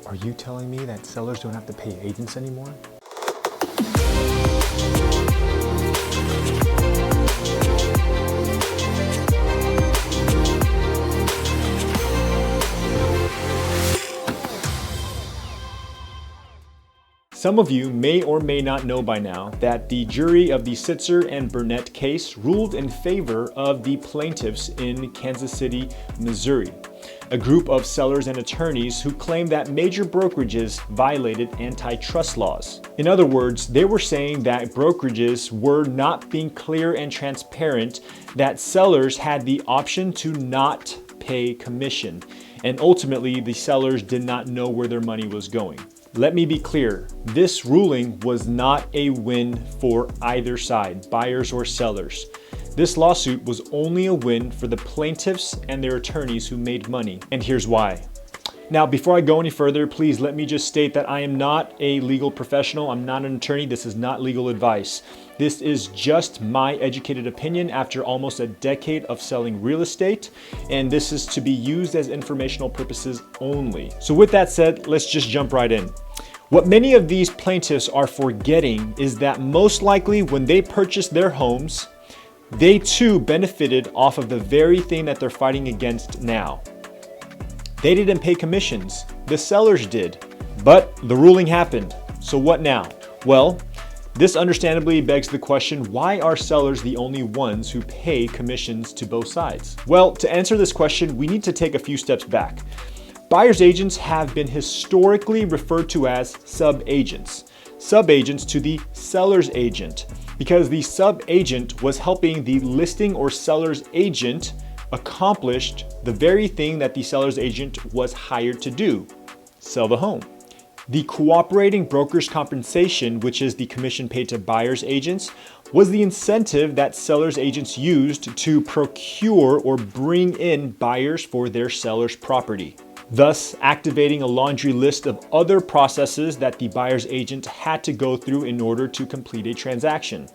Are you telling me that sellers don't have to pay agents anymore? Some of you may or may not know by now that the jury of the Sitzer and Burnett case ruled in favor of the plaintiffs in Kansas City, Missouri, a group of sellers and attorneys who claimed that major brokerages violated antitrust laws. In other words, they were saying that brokerages were not being clear and transparent, that sellers had the option to not pay commission, and ultimately the sellers did not know where their money was going. Let me be clear, this ruling was not a win for either side, buyers or sellers. This lawsuit was only a win for the plaintiffs and their attorneys who made money, and here's why. Now, before I go any further, please let me just state that I am not a legal professional. I'm not an attorney. This is not legal advice. This is just my educated opinion after almost a decade of selling real estate, and this is to be used as informational purposes only. So with that said, let's just jump right in. What many of these plaintiffs are forgetting is that most likely when they purchased their homes, they too benefited off of the very thing that they're fighting against now. They didn't pay commissions, the sellers did, but the ruling happened. So what now? Well, this understandably begs the question, why are sellers the only ones who pay commissions to both sides? Well, to answer this question, we need to take a few steps back. Buyer's agents have been historically referred to as sub-agents to the seller's agent, because the sub-agent was helping the listing or seller's agent accomplish the very thing that the seller's agent was hired to do, sell the home. The cooperating broker's compensation, which is the commission paid to buyer's agents, was the incentive that seller's agents used to procure or bring in buyers for their seller's property, thus activating a laundry list of other processes that the buyer's agent had to go through in order to complete a transaction.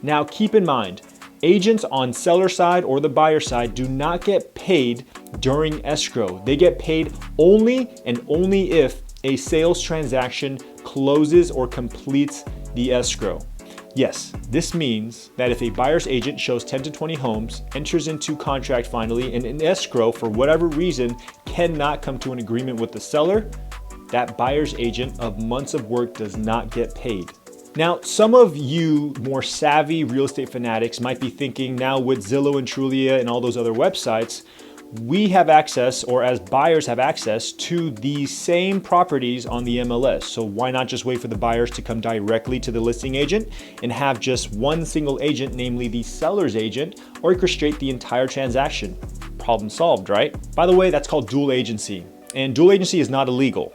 Now keep in mind, agents on seller side or the buyer side do not get paid during escrow. They get paid only and only if a sales transaction closes or completes the escrow. Yes, this means that if a buyer's agent shows 10 to 20 homes, enters into contract finally, and in escrow for whatever reason cannot come to an agreement with the seller, that buyer's agent of months of work does not get paid. Now, some of you more savvy real estate fanatics might be thinking, now with Zillow and Trulia and all those other websites, we have access, or as buyers have access to the same properties on the MLS. So why not just wait for the buyers to come directly to the listing agent and have just one single agent, namely the seller's agent, orchestrate the entire transaction? Problem solved, right? By the way, that's called dual agency, and dual agency is not illegal.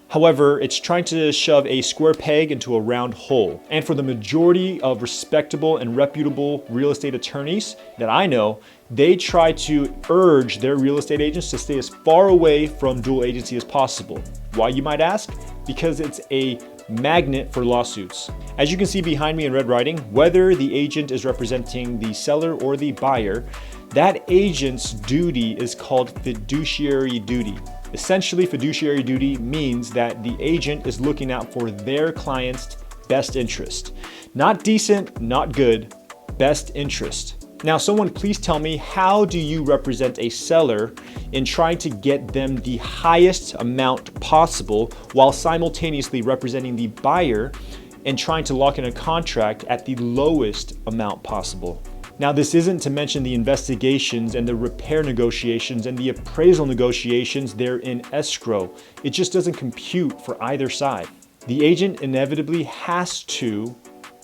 However, it's trying to shove a square peg into a round hole. And for the majority of respectable and reputable real estate attorneys that I know, they try to urge their real estate agents to stay as far away from dual agency as possible. Why, you might ask? Because it's a magnet for lawsuits. As you can see behind me in red writing, whether the agent is representing the seller or the buyer, that agent's duty is called fiduciary duty. Essentially, fiduciary duty means that the agent is looking out for their client's best interest. Not decent, not good, best interest. Now, someone please tell me, how do you represent a seller in trying to get them the highest amount possible while simultaneously representing the buyer and trying to lock in a contract at the lowest amount possible? Now, this isn't to mention the investigations and the repair negotiations and the appraisal negotiations there in escrow. It just doesn't compute for either side. The agent inevitably has to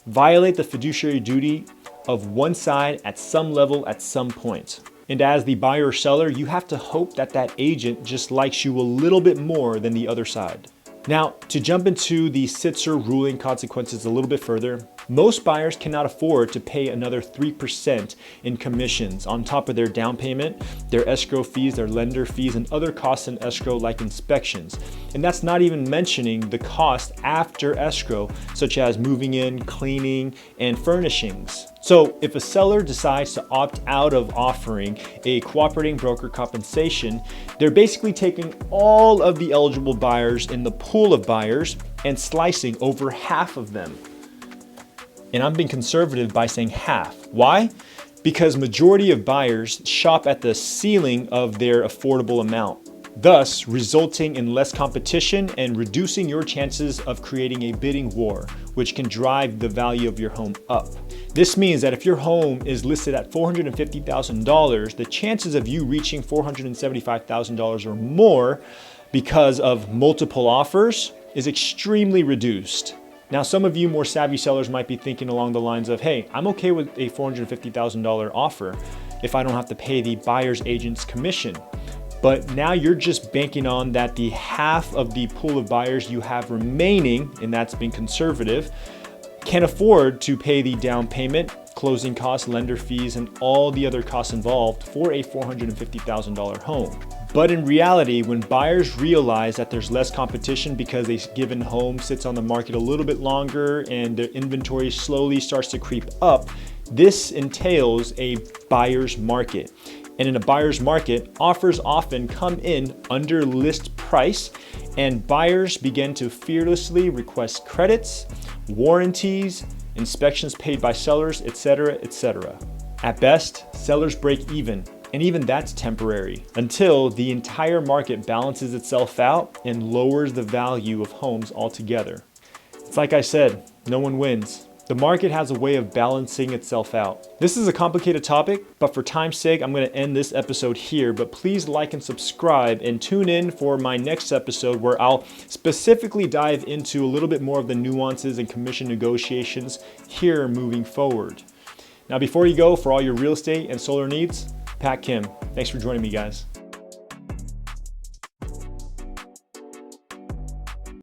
violate the fiduciary duty of one side at some level at some point. And as the buyer or seller, you have to hope that that agent just likes you a little bit more than the other side. Now, to jump into the Sitzer ruling consequences a little bit further, Most buyers cannot afford to pay another 3% in commissions on top of their down payment, their escrow fees, their lender fees, and other costs in escrow like inspections. And that's not even mentioning the cost after escrow, such as moving in, cleaning, and furnishings. So if a seller decides to opt out of offering a cooperating broker compensation, they're basically taking all of the eligible buyers in the pool of buyers and slicing over half of them. And I'm being conservative by saying half. Why? Because majority of buyers shop at the ceiling of their affordable amount, thus resulting in less competition and reducing your chances of creating a bidding war, which can drive the value of your home up. This means that if your home is listed at $450,000, the chances of you reaching $475,000 or more because of multiple offers is extremely reduced. Now, some of you more savvy sellers might be thinking along the lines of, hey, I'm okay with a $450,000 offer if I don't have to pay the buyer's agent's commission. But now you're just banking on that the half of the pool of buyers you have remaining, and that's being conservative, can afford to pay the down payment, closing costs, lender fees, and all the other costs involved for a $450,000 home. But in reality, when buyers realize that there's less competition because a given home sits on the market a little bit longer and their inventory slowly starts to creep up, this entails a buyer's market. And in a buyer's market, offers often come in under list price, and buyers begin to fearlessly request credits, warranties, inspections paid by sellers, etc., etc. At best, sellers break even, and even that's temporary, until the entire market balances itself out and lowers the value of homes altogether. It's like I said, no one wins. The market has a way of balancing itself out. This is a complicated topic, but for time's sake, I'm going to end this episode here, but please like and subscribe and tune in for my next episode where I'll specifically dive into a little bit more of the nuances and commission negotiations here moving forward. Now, before you go, for all your real estate and solar needs, Pat Kim. Thanks for joining me, guys.